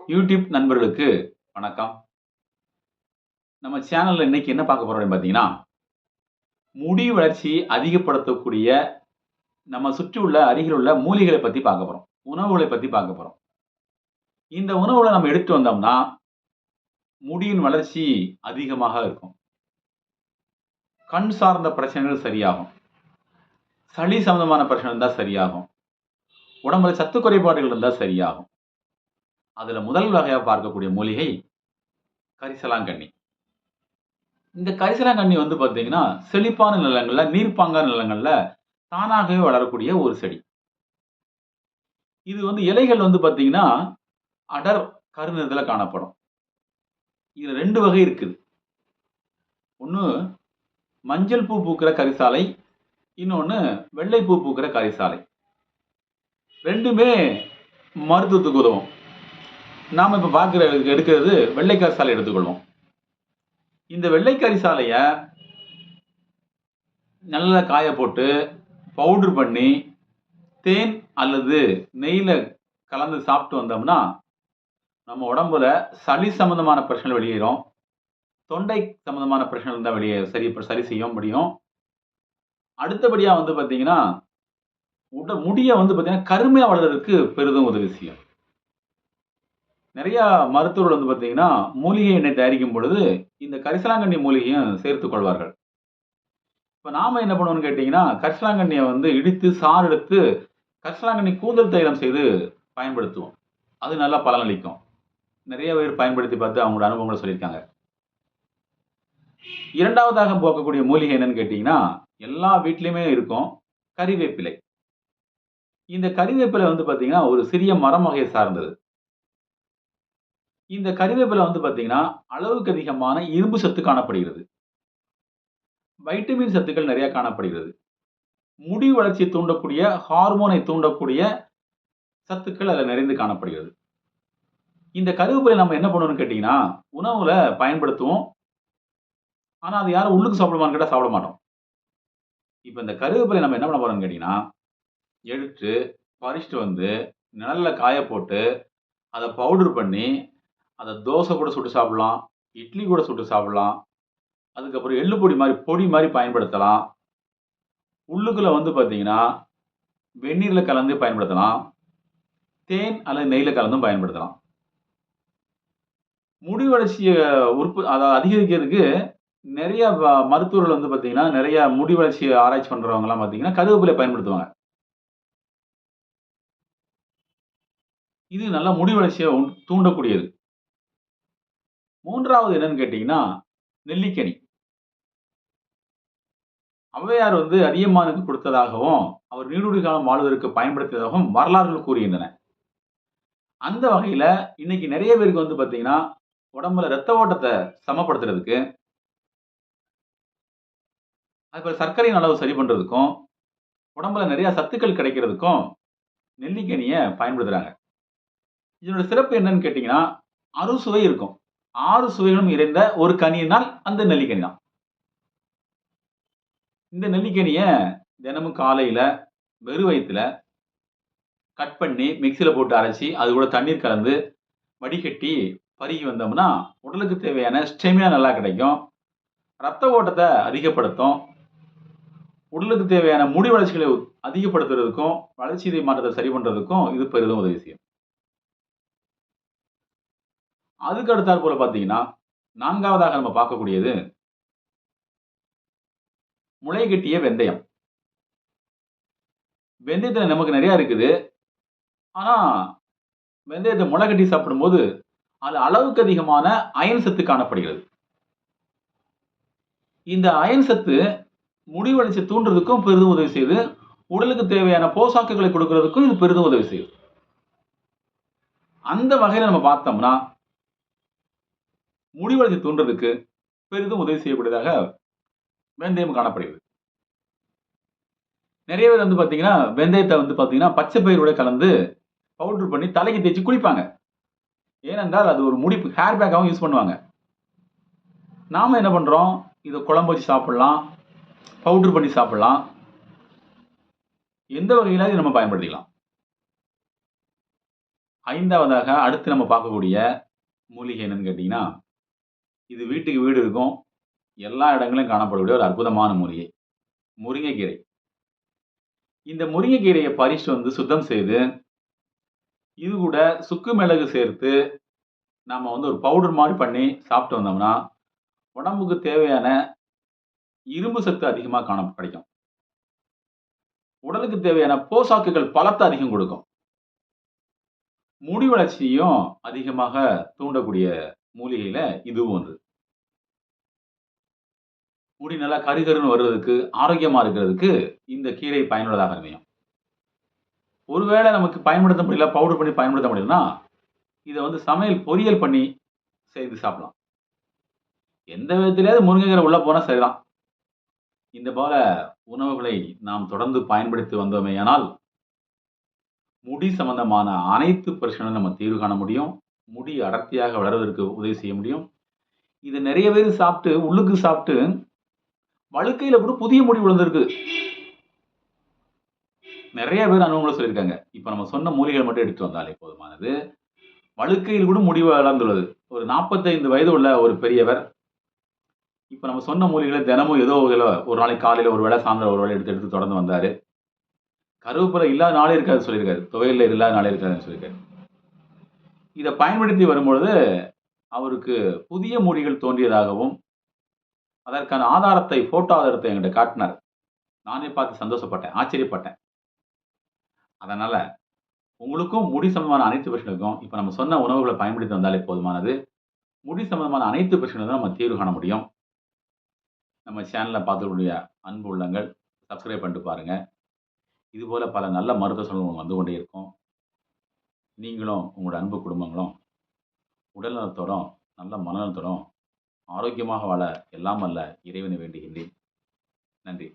YouTube நண்பர்களுக்கு வணக்கம். நம்ம சேனல்ல இன்னைக்கு என்ன பார்க்க போறோம்னு பார்த்தீங்கன்னா, முடி வளர்ச்சி அதிகப்படுத்தக்கூடிய நம்ம சுற்றியுள்ள அருகில் உள்ள மூலிகைகளை பத்தி பார்க்க போறோம். உணவுகளை பத்தி பார்க்க போறோம். இந்த உணவுகள நம்ம எடுத்துட்டு வந்தோம்னா, முடியின் வளர்ச்சி அதிகமாக இருக்கும். கண் சார்ந்த பிரச்சனைகள் சரியாகும். சளி சம்பந்தமான பிரச்சனை இருந்தா சரியாகும். உடம்புல சத்து குறைபாடுகள் இருந்தா சரியாகும். அதுல முதல் வகையா பார்க்கக்கூடிய மூலிகை கரிசலாங்கண்ணி. இந்த கரிசலாங்கண்ணி வந்து பார்த்தீங்கன்னா, செழிப்பான நிலங்கள்ல, நீர்ப்பாங்கான நிலங்கள்ல தானாகவே வளரக்கூடிய ஒரு செடி. இது வந்து இலைகள் வந்து பார்த்தீங்கன்னா, அடர் கருநிறத்தில காணப்படும். இதுல 2 வகை இருக்குது. ஒண்ணு மஞ்சள் பூ பூக்கிற கரிசாலை, இன்னொன்னு வெள்ளை பூ பூக்கிற கரிசாலை. 2மே மருத்துவத்துக்கு உதவும். நாம இப்ப எடுக்கிறது வெள்ளை கரிசாலை எடுத்துக்கொள்வோம். இந்த வெள்ளை கரிசாலைய நல்லா காய போட்டு, பவுடர் பண்ணி, தேன் அல்லது நெய்யில கலந்து சாப்பிட்டு வந்தோம்னா, நம்ம உடம்புல சளி சம்பந்தமான பிரச்சனைகள் வெளியேறும். தொண்டை சம்பந்தமான பிரச்சனைகள் இருந்தா சரி செய்ய முடியும். அடுத்தபடியா வந்து பார்த்தீங்கன்னா, முடிய வந்து பார்த்தீங்கன்னா, கருமையா வளர்றதுக்கு பெரிதும் உதவி செய்யும். நெறைய மருத்துவர்கள் வந்து பார்த்தீங்கன்னா, மூலிகை எண்ணெய் தயாரிக்கும் பொழுது, இந்த கரிசலாங்கண்ணி மூலிகையும் சேர்த்துக் கொள்வார்கள். இப்ப நாம என்ன பண்ணுவோம்னு கேட்டீங்கன்னா, கரிசலாங்கண்ணிய வந்து இடித்து சாறு எடுத்து, கரிசலாங்கண்ணி கூந்தல் தைலம் செய்து பயன்படுத்துவோம். அது நல்லா பலனளிக்கும். நெறைய பேர் பயன்படுத்தி பார்த்து அவங்களோட அனுபவங்கள சொல்லியிருக்காங்க. 2வதாக போக்கக்கூடிய மூலிகை என்னன்னு கேட்டீங்கன்னா, எல்லா வீட்லயுமே இருக்கும். கறிவேப்பிலை. இந்த கறிவேப்பிலை வந்து பார்த்தீங்கன்னா, ஒரு சிறிய மரம் வகையை சார்ந்தது. இந்த கறிவேப்பிலை வந்து பார்த்தீங்கன்னா, அளவுக்கு அதிகமான இரும்பு சத்து காணப்படுகிறது. வைட்டமின் சத்துக்கள் நெறைய காணப்படுகிறது. முடி வளர்ச்சியை தூண்டக்கூடிய, ஹார்மோனை தூண்டக்கூடிய சத்துக்கள் அதில நிறைந்து காணப்படுகிறது. இந்த கறிவேப்பிலை நம்ம என்ன பண்ணுவோம்னு கேட்டீங்கன்னா, உணவுல பயன்படுத்துவோம். ஆனா, அது யாரும் உள்ளுக்கு சாப்பிடுவான்னு கேட்டா சாப்பிட மாட்டோம். இப்ப இந்த கறிவேப்பிலைய நம்ம என்ன பண்ண போறோம்னு கேட்டீங்கன்னா, எடுத்து பறிச்சுட்டு வந்து நிழல்ல காய போட்டு, அத பவுடர் பண்ணி, அத தோசை கூட சுட்டு சாப்பிடலாம். இட்லி கூட சுட்டு சாப்பிடலாம். அதுக்கப்புறம் எள்ளு பொடி மாரி பயன்படுத்தலாம். உள்ளுக்குள்ள வந்து பார்த்தீங்கன்னா, வெந்நீர்ல கலந்து பயன்படுத்தலாம். தேன் அல்லது நெய்ல கலந்தும் பயன்படுத்தலாம். முடி வளர்ச்சிய அத அதிகரிக்கிறதுக்கு நெறைய மருத்துவர்கள் வந்து பார்த்தீங்கன்னா, நெறைய முடி வளர்ச்சி ஆராய்ச்சி பண்றவங்கலாம் பார்த்தீங்கன்னா, கறிவேப்பிலைய பயன்படுத்துவாங்க. இது நல்ல முடி வளர்ச்சிய தூண்டக்கூடியது. 3வது என்னன்னு கேட்டீங்கன்னா, நெல்லிக்கனி. ஔவையார் வந்து அதியமானுக்கு கொடுத்ததாகவும், அவர் நீடூழி காலம் வாழ்வதற்கு பயன்படுத்தியதாகவும் வரலாறுகள் கூறுகின்றன. அந்த வகையில இன்னைக்கு நெறைய பேருக்கு வந்து பார்த்தீங்கன்னா, உடம்புல ரத்த ஓட்டத்த சமப்படுத்துறதுக்கு, அதுபோல சர்க்கரையின் அளவு சரி பண்றதுக்கும், உடம்புல நெறைய சத்துக்கள் கிடைக்கிறதுக்கும் நெல்லிக்கனிய பயன்படுத்துறாங்க. இதனோட சிறப்பு என்னன்னு கேட்டீங்கன்னா, அறுசுவை இருக்கும். 6 சுவைகளும் நிறைந்த ஒரு கனியினால் அந்த நெல்லிக்கனி தான். இந்த நெல்லிக்கனிய தினமும் காலையில வெறும் வயித்துல கட் பண்ணி மிக்ஸியில போட்டு அரைச்சு, அது கூட தண்ணீர் கலந்து வடிகட்டி பருகி வந்தோம்னா, உடலுக்கு தேவையான ஸ்டெமினா நல்லா கிடைக்கும். ரத்த ஓட்டத்த அதிகப்படுத்தும். உடலுக்கு தேவையான முடி வளர்ச்சிகளை அதிகப்படுத்துறதுக்கும், வளர்சிதை மாற்றத்த சரி பண்றதுக்கும் இது பெரிதும் உதவி செய்யும். அதுக்கு அடுத்தாற்போல பார்த்தீங்கன்னா, 4வதாக நம்ம பார்க்கக்கூடியது முளைகட்டிய வெந்தயம். வெந்தயத்துல நமக்கு நெறைய இருக்குது. ஆனா, வெந்தயத்த முளை கட்டி சாப்பிடும்போது, அதுல அளவுக்கு அதிகமான அயன் சத்து காணப்படுகிறது. இந்த அயன் சத்து முடி வளர்ச்சிய தூண்டுறதுக்கும் பெரிதும் உதவி செய்யுது. உடலுக்கு தேவையான போஷாக்குகளை கொடுக்கிறதுக்கும் இது பெரிதும் உதவி செய்யுது. அந்த வகையில நம்ம பார்த்தோம்னா, முடி வளர்ச்சி தூண்டுறதுக்கு பெரிதும் உதவி செய்யக்கூடியதாக வெந்தயம் காணப்படுகிறது. நெறைய பேர் வந்து பார்த்தீங்கன்னா, வெந்தயத்த வந்து பார்த்தீங்கன்னா, பச்சை பயிரோட கலந்து பவுடர் பண்ணி தலைக்கு தேய்ச்சு குளிப்பாங்க. ஏனென்றால் அது ஒரு முடி ஹேர் பேக்காவும் யூஸ் பண்ணுவாங்க. நாம என்ன பண்றோம்? இத குழம்பு வச்சு சாப்பிடலாம். பவுடர் பண்ணி சாப்பிடலாம். எந்த வகையில இத நம்ம பயன்படுத்திக்கலாம். 5வதாக அடுத்து நம்ம பார்க்கக்கூடிய மூலிகை என்னன்னு கேட்டீங்கன்னா, இது வீட்டுக்கு வீடு இருக்கும். எல்லா இடங்களிலும் காணப்படக்கூடிய ஒரு அற்புதமான மூலிகை. முருங்கைக்கீரை. இந்த முருங்கைக்கீரைய பறிச்சுட்டு வந்து சுத்தம் செய்து, இது கூட சுக்கு மிளகு சேர்த்து, நாம வந்து ஒரு பவுடர் மாரி பண்ணி சாப்பிட்டு வந்தோம்னா, உடம்புக்கு தேவையான இரும்பு சத்து அதிகமா கிடைக்கும். உடலுக்கு தேவையான போஷாக்குகள் பலத்த அதிகம் கொடுக்கும். முடி வளர்ச்சியையும் அதிகமாக தூண்டக்கூடிய மூலிகையில இதுவும் ஒன்று. முடி நல்லா கருகருன்னு வருவதற்கு, ஆரோக்கியமா இருக்கிறதுக்கு இந்த கீரை பயனுள்ளதாக அமையும். ஒருவேளை நமக்கு பயன்படுத்த முடியல, பவுடர் பண்ணி பயன்படுத்த முடியலன்னா, இத வந்து சமையல் பொரியல் பண்ணி செய்து சாப்பிடலாம். எந்த விதத்திலயாவது முருங்கைக்கீரை உள்ள போனா சரிதான். இந்த போல உணவுகளை நாம் தொடர்ந்து பயன்படுத்தி வந்தோமேயானால், முடி சம்பந்தமான அனைத்து பிரச்சனையும் நம்ம தீர்வு காண முடியும். முடி அடர்த்தியாக வளர்வதற்கு உதவி செய்ய முடியும். இத நெறைய பேரு சாப்ட்டு, உள்ளுக்கு சாப்ட்டு, வழுக்கையில கூட புதிய முடி விழுந்திருக்கு. நெறைய பேர் அனுபவங்கள சொல்லியிருக்காங்க. இப்ப நம்ம சொன்ன மூலிகைகள் மட்டும் எடுத்துட்டு வந்தாலே போதுமானது. வழுக்கையில் கூட முடி வளர்ந்துள்ளது. ஒரு 45 வயது உள்ள ஒரு பெரியவர், இப்ப நம்ம சொன்ன மூலிகைகள தினமும் ஏதோ ஒரு நாளைக்கு காலையில ஒரு வேள, சாயந்தரம் ஒரு வேள எடுத்து எடுத்து தொடர்ந்து வந்தாரு. கருவேப்பிலை இல்லாத நாளே இருக்காதுன்னு சொல்லியிருக்காரு. துவையல்ல இது இல்லாத நாளே இருக்காதுன்னு சொல்லியிருக்காரு. இத பயன்படுத்தி வரும்பொழுது, அவருக்கு புதிய முடிகள் தோன்றியதாகவும், அதற்கான ஆதாரத்தை, ஃபோட்டோ ஆதாரத்த என்கிட்ட காட்டினார். நானே பார்த்து சந்தோஷப்பட்டேன், ஆச்சரியப்பட்டேன். அதனால உங்களுக்கும் முடி சம்பந்தமான அனைத்து பிரச்சனைக்கும், இப்ப நம்ம சொன்ன உணவுகள பயன்படுத்தி வந்தாலே போதுமானது. முடி சம்பந்தமான அனைத்து பிரச்சனைகளும் நம்ம தீர்வு காண முடியும். நம்ம சேனல பார்த்துக்கூடிய அன்பு உள்ளங்கள் சப்ஸ்கிரைப் பண்ணிட்டு பாருங்க. இதுபோல பல நல்ல மருத்துவ சலனங்கள் வந்து கொண்டே இருக்கும். நீங்களும் உங்களோட அன்பு குடும்பங்களும் உடல் நலத்தோடும், நல்ல மனநலத்தோடும் ஆரோக்கியமாக வாழ எல்லாம் வல்ல இறைவனை வேண்டுகின்றேன். நன்றி.